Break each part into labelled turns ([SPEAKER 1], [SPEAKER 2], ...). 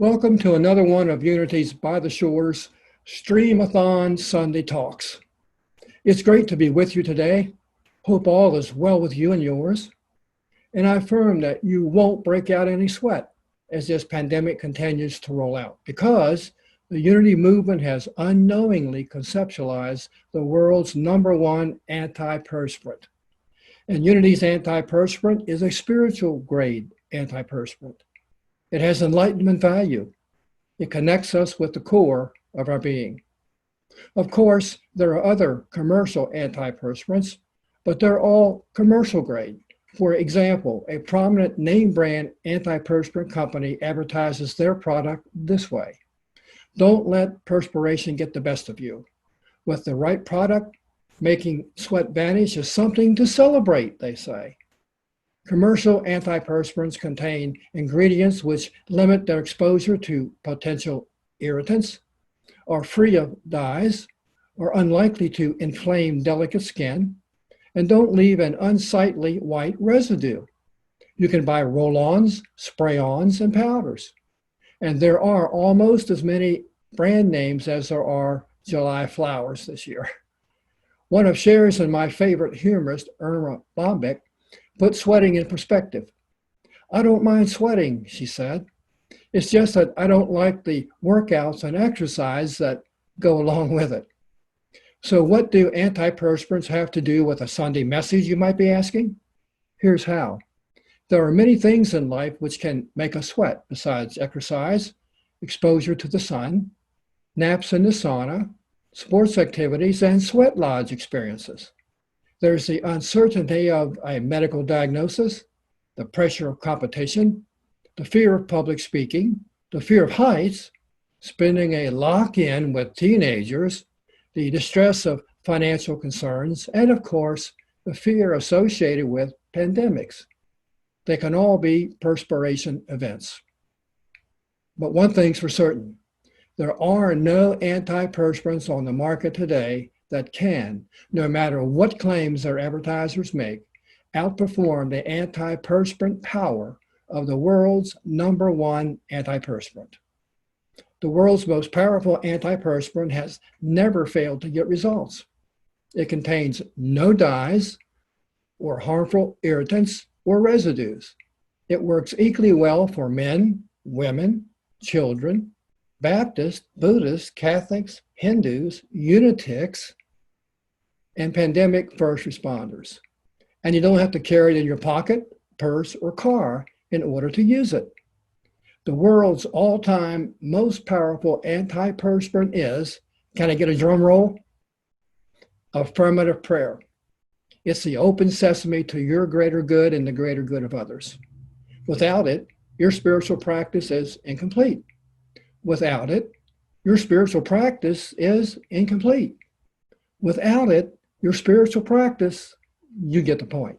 [SPEAKER 1] Welcome to another one of Unity's By the Shores Streamathon Sunday Talks. It's great to be with you today. Hope all is well with you and yours. And I affirm that you won't break out any sweat as this pandemic continues to roll out, because the Unity movement has unknowingly conceptualized the world's #1 antiperspirant. And Unity's antiperspirant is a spiritual grade antiperspirant. It has enlightenment value. It connects us with the core of our being. Of course, there are other commercial antiperspirants, but they're all commercial grade. For example, a prominent name brand antiperspirant company advertises their product this way: "Don't let perspiration get the best of you. With the right product, making sweat vanish is something to celebrate," they say. Commercial antiperspirants contain ingredients which limit their exposure to potential irritants, are free of dyes, are unlikely to inflame delicate skin, and don't leave an unsightly white residue. You can buy roll-ons, spray-ons, and powders. And there are almost as many brand names as there are July flowers this year. One of Cher's and my favorite humorist, Irma Bombeck, put sweating in perspective. "I don't mind sweating," she said. "It's just that I don't like the workouts and exercise that go along with it." So what do antiperspirants have to do with a Sunday message, you might be asking? Here's how. There are many things in life which can make us sweat besides exercise, exposure to the sun, naps in the sauna, sports activities, and sweat lodge experiences. There's the uncertainty of a medical diagnosis, the pressure of competition, the fear of public speaking, the fear of heights, spending a lock-in with teenagers, the distress of financial concerns, and of course, the fear associated with pandemics. They can all be perspiration events. But one thing's for certain: there are no antiperspirants on the market today that can, no matter what claims their advertisers make, outperform the antiperspirant power of the world's #1 antiperspirant. The world's most powerful antiperspirant has never failed to get results. It contains no dyes or harmful irritants or residues. It works equally well for men, women, children, Baptists, Buddhists, Catholics, Hindus, Unitics, and pandemic first responders. And you don't have to carry it in your pocket, purse, or car in order to use it. The world's all-time most powerful antiperspirant is, can I get a drum roll? Affirmative prayer. It's the open sesame to your greater good and the greater good of others. Without it, your spiritual practice is incomplete. Without it, your spiritual practice is incomplete. Without it, your spiritual practice, you get the point.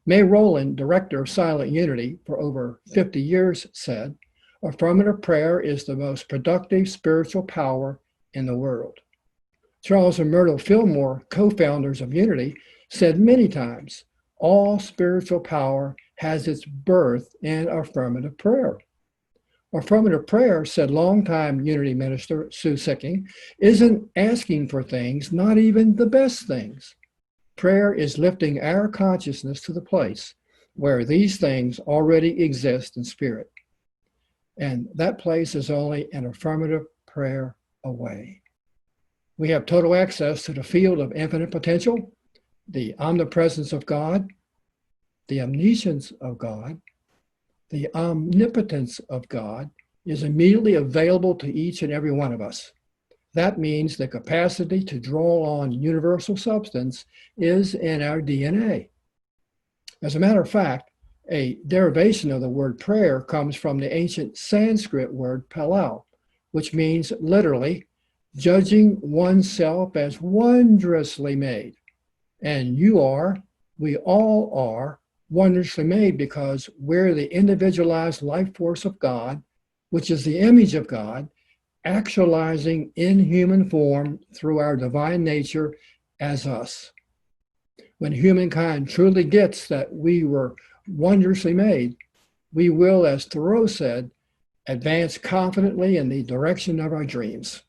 [SPEAKER 1] May Rowland, director of Silent Unity for over 50 years, said, "Affirmative prayer is the most productive spiritual power in the world." Charles and Myrtle Fillmore, co-founders of Unity, said many times, "All spiritual power has its birth in affirmative prayer." Affirmative prayer, said longtime Unity minister Sue Sicking, isn't asking for things, not even the best things. Prayer is lifting our consciousness to the place where these things already exist in spirit. And that place is only an affirmative prayer away. We have total access to the field of infinite potential, the omnipresence of God, the omniscience of God. The omnipotence of God is immediately available to each and every one of us. That means the capacity to draw on universal substance is in our DNA. As a matter of fact, a derivation of the word prayer comes from the ancient Sanskrit word palau, which means literally judging oneself as wondrously made. And we all are, wondrously made because we're the individualized life force of God, which is the image of God, actualizing in human form through our divine nature as us. When humankind truly gets that we were wondrously made, we will, as Thoreau said, advance confidently in the direction of our dreams.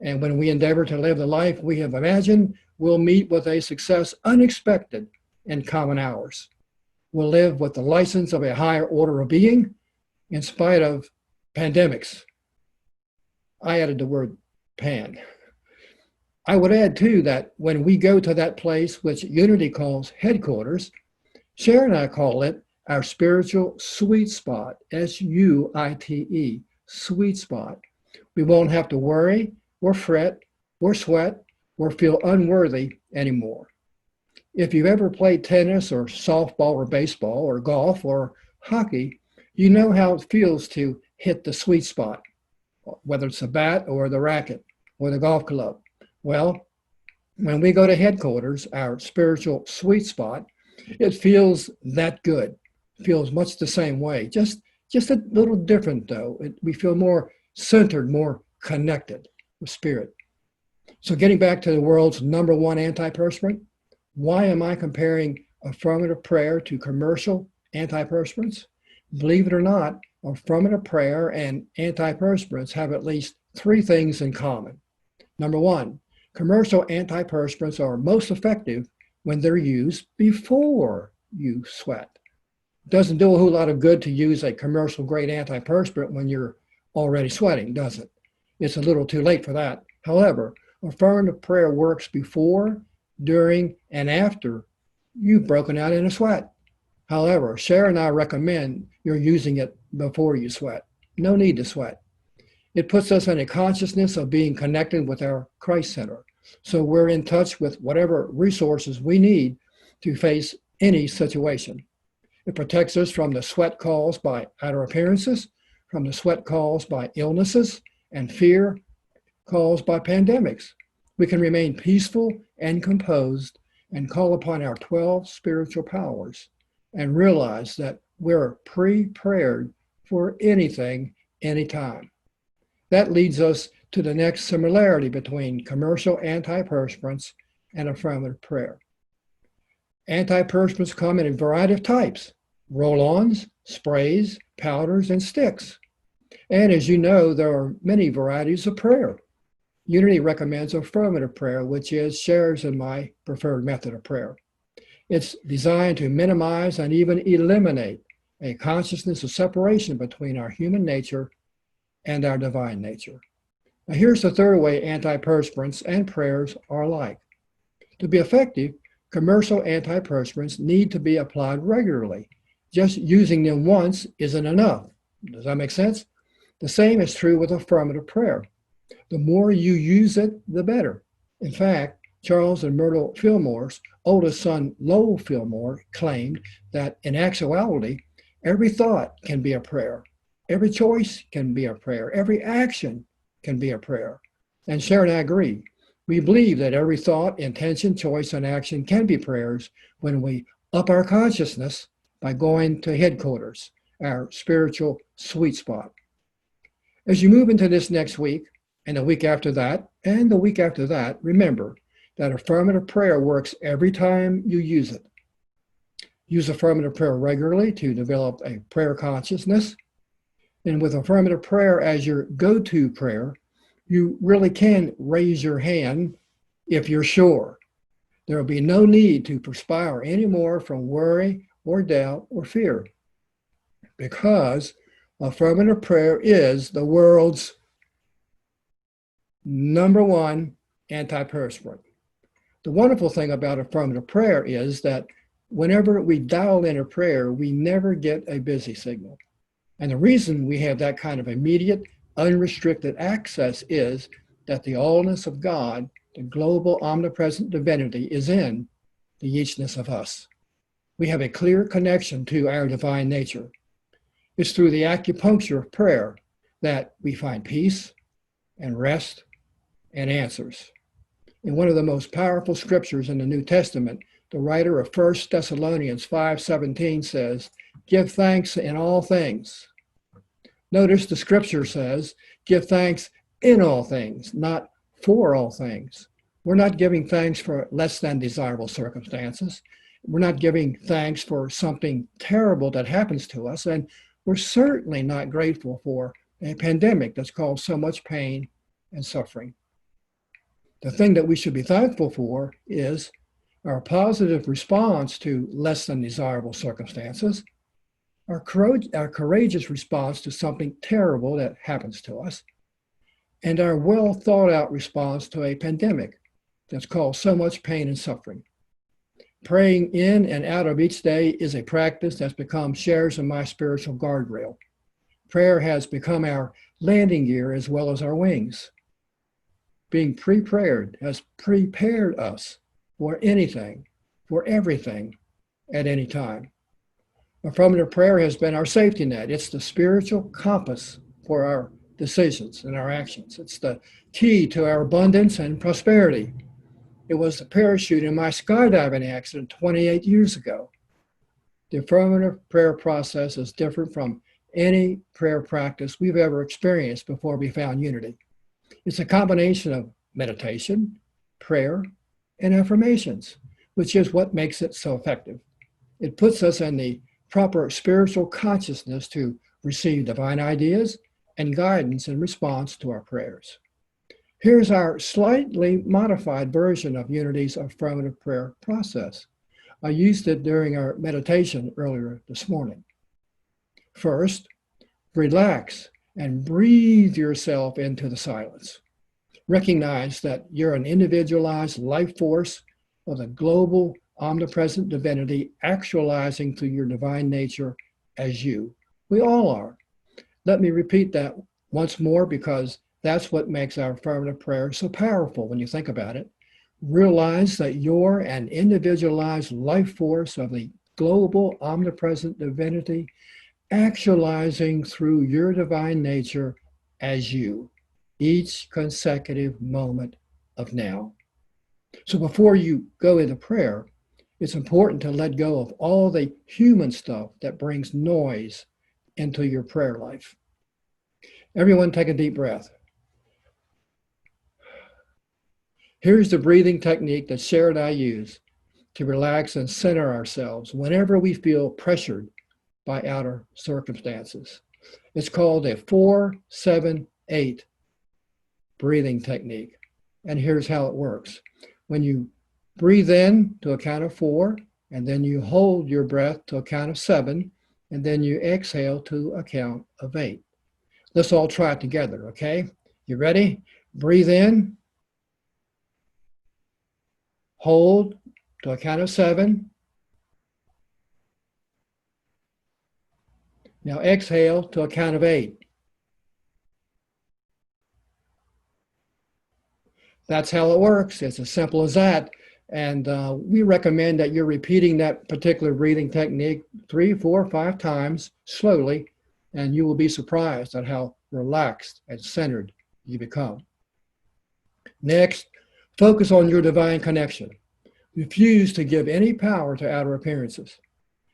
[SPEAKER 1] And when we endeavor to live the life we have imagined, we'll meet with a success unexpected in common hours. We'll live with the license of a higher order of being in spite of pandemics. I added the word pan. I would add, too, that when we go to that place which Unity calls headquarters, Sharon and I call it our spiritual sweet spot, S-U-I-T-E, sweet spot. We won't have to worry or fret or sweat or feel unworthy anymore. If you've ever played tennis or softball or baseball or golf or hockey, you know how it feels to hit the sweet spot, whether it's the bat or the racket or the golf club. Well, when we go to headquarters, our spiritual sweet spot, it feels that good. It feels much the same way, just a little different though. We feel more centered, more connected with spirit. So getting back to the world's number one antiperspirant, why am I comparing affirmative prayer to commercial antiperspirants? Believe it or not, affirmative prayer and antiperspirants have at least three things in common. Number one, commercial antiperspirants are most effective when they're used before you sweat. It doesn't do a whole lot of good to use a commercial grade antiperspirant when you're already sweating, does it? It's a little too late for that. However, affirmative prayer works before, during, and after you've broken out in a sweat. However, Sharon and I recommend you're using it before you sweat. No need to sweat. It puts us in a consciousness of being connected with our Christ Center. So we're in touch with whatever resources we need to face any situation. It protects us from the sweat caused by outer appearances, from the sweat caused by illnesses, and fear caused by pandemics. We can remain peaceful and composed and call upon our 12 spiritual powers and realize that we're prepared for anything, anytime. That leads us to the next similarity between commercial antiperspirants and affirmative prayer. Antiperspirants come in a variety of types: roll-ons, sprays, powders, and sticks. And as you know, there are many varieties of prayer. Unity recommends affirmative prayer, which is Sharon's and my preferred method of prayer. It's designed to minimize and even eliminate a consciousness of separation between our human nature and our divine nature. Now, here's the third way antiperspirants and prayers are alike. To be effective, commercial antiperspirants need to be applied regularly. Just using them once isn't enough. Does that make sense? The same is true with affirmative prayer. The more you use it, the better. In fact, Charles and Myrtle Fillmore's oldest son, Lowell Fillmore, claimed that in actuality, every thought can be a prayer. Every choice can be a prayer. Every action can be a prayer. And Sharon and I agree. We believe that every thought, intention, choice, and action can be prayers when we up our consciousness by going to headquarters, our spiritual sweet spot. As you move into this next week, and the week after that, and the week after that, remember that affirmative prayer works every time you use it. Use affirmative prayer regularly to develop a prayer consciousness. And with affirmative prayer as your go-to prayer, you really can raise your hand if you're sure. There will be no need to perspire anymore from worry or doubt or fear, because affirmative prayer is the world's number one antiperspirant. The wonderful thing about affirmative prayer is that whenever we dial in a prayer, we never get a busy signal. And the reason we have that kind of immediate, unrestricted access is that the allness of God, the global omnipresent divinity, is in the eachness of us. We have a clear connection to our divine nature. It's through the acupuncture of prayer that we find peace and rest and answers. In one of the most powerful scriptures in the New Testament, the writer of 1 Thessalonians 5:17 says, "Give thanks in all things." Notice the scripture says, "Give thanks in all things," not for all things. We're not giving thanks for less than desirable circumstances. We're not giving thanks for something terrible that happens to us, and We're certainly not grateful for a pandemic that's caused so much pain and suffering. The thing that we should be thankful for is our positive response to less than desirable circumstances, our courageous response to something terrible that happens to us, and our well thought out response to a pandemic that's caused so much pain and suffering. Praying in and out of each day is a practice that's become shares in my spiritual guardrail. Prayer has become our landing gear as well as our wings. Being prepared has prepared us for anything, for everything, at any time. Affirmative prayer has been our safety net. It's the spiritual compass for our decisions and our actions. It's the key to our abundance and prosperity. It was the parachute in my skydiving accident 28 years ago. The affirmative prayer process is different from any prayer practice we've ever experienced before we found unity. It's a combination of meditation, prayer, and affirmations, which is what makes it so effective. It puts us in the proper spiritual consciousness to receive divine ideas and guidance in response to our prayers. Here's our slightly modified version of Unity's affirmative prayer process. I used it during our meditation earlier this morning. First, relax and breathe yourself into the silence. Recognize that you're an individualized life force of the global omnipresent divinity actualizing through your divine nature as you. We all are. Let me repeat that once more because that's what makes our affirmative prayer so powerful when you think about it. Realize that you're an individualized life force of the global omnipresent divinity actualizing through your divine nature as you, each consecutive moment of now. So before you go into prayer, it's important to let go of all the human stuff that brings noise into your prayer life. Everyone take a deep breath. Here's the breathing technique that Sarah and I use to relax and center ourselves whenever we feel pressured by outer circumstances. It's called a 4-7-8 breathing technique. And here's how it works. When you breathe in to a count of 4, and then you hold your breath to a count of 7, and then you exhale to a count of 8. Let's all try it together, okay? You ready? Breathe in. Hold to a count of 7. Now exhale to a count of 8. That's how it works. It's as simple as that. And we recommend that you're repeating that particular breathing technique 3, 4, 5 times slowly, and you will be surprised at how relaxed and centered you become. Next, focus on your divine connection. Refuse to give any power to outer appearances.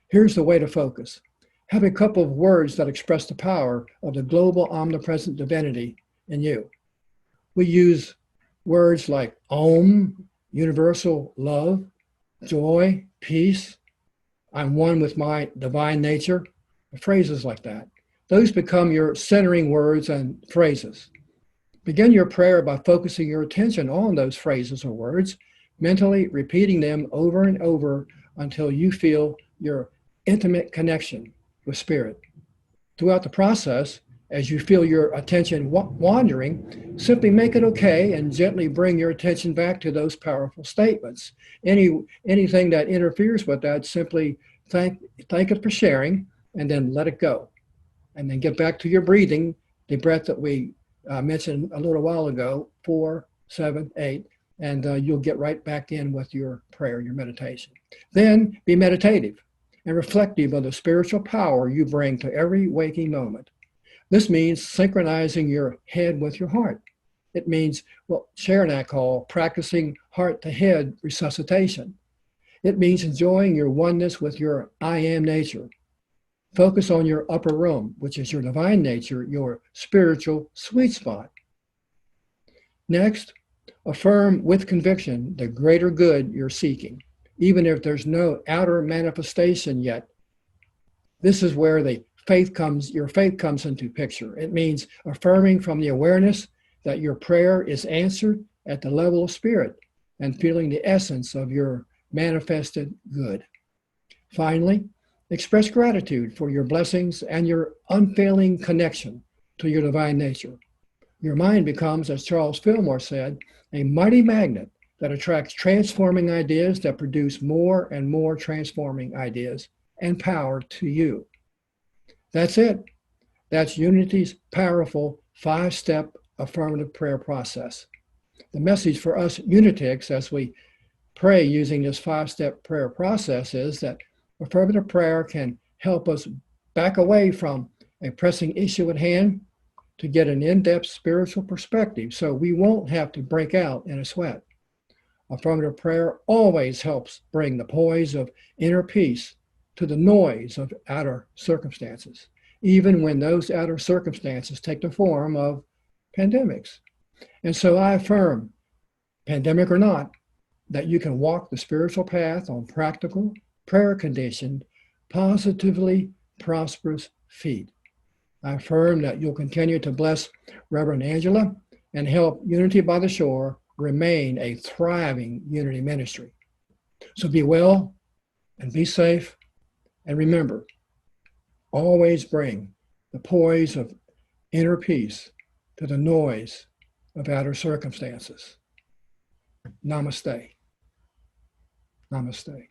[SPEAKER 1] Here's the way to focus. Have a couple of words that express the power of the global omnipresent divinity in you. We use words like Om, universal love, joy, peace, I'm one with my divine nature, phrases like that. Those become your centering words and phrases. Begin your prayer by focusing your attention on those phrases or words, mentally repeating them over and over until you feel your intimate connection with Spirit. Throughout the process, as you feel your attention wandering, simply make it okay and gently bring your attention back to those powerful statements. Anything that interferes with that, simply thank it for sharing and then let it go. And then get back to your breathing, the breath that we mentioned a little while ago, 4, 7, 8, and you'll get right back in with your prayer, your meditation. Then be meditative and reflective of the spiritual power you bring to every waking moment. This means synchronizing your head with your heart. It means what Sharon and I call practicing heart-to-head resuscitation. It means enjoying your oneness with your I am nature. Focus on your upper room, which is your divine nature, your spiritual sweet spot. Next, affirm with conviction the greater good you're seeking, even if there's no outer manifestation yet. This is where the your faith comes into picture. It means affirming from the awareness that your prayer is answered at the level of spirit and feeling the essence of your manifested good. Finally, express gratitude for your blessings and your unfailing connection to your divine nature. Your mind becomes, as Charles Fillmore said, a mighty magnet that attracts transforming ideas that produce more and more transforming ideas and power to you. That's it. That's Unity's powerful 5-step affirmative prayer process. The message for us Unitics as we pray using this 5-step prayer process is that affirmative prayer can help us back away from a pressing issue at hand to get an in-depth spiritual perspective so we won't have to break out in a sweat. Affirmative prayer always helps bring the poise of inner peace to the noise of outer circumstances, even when those outer circumstances take the form of pandemics. And so I affirm, pandemic or not, that you can walk the spiritual path on practical, prayer-conditioned, positively prosperous feet. I affirm that you'll continue to bless Reverend Angela and help Unity by the Shore remain a thriving Unity ministry. So be well and be safe, and remember, always bring the poise of inner peace to the noise of outer circumstances. Namaste. Namaste.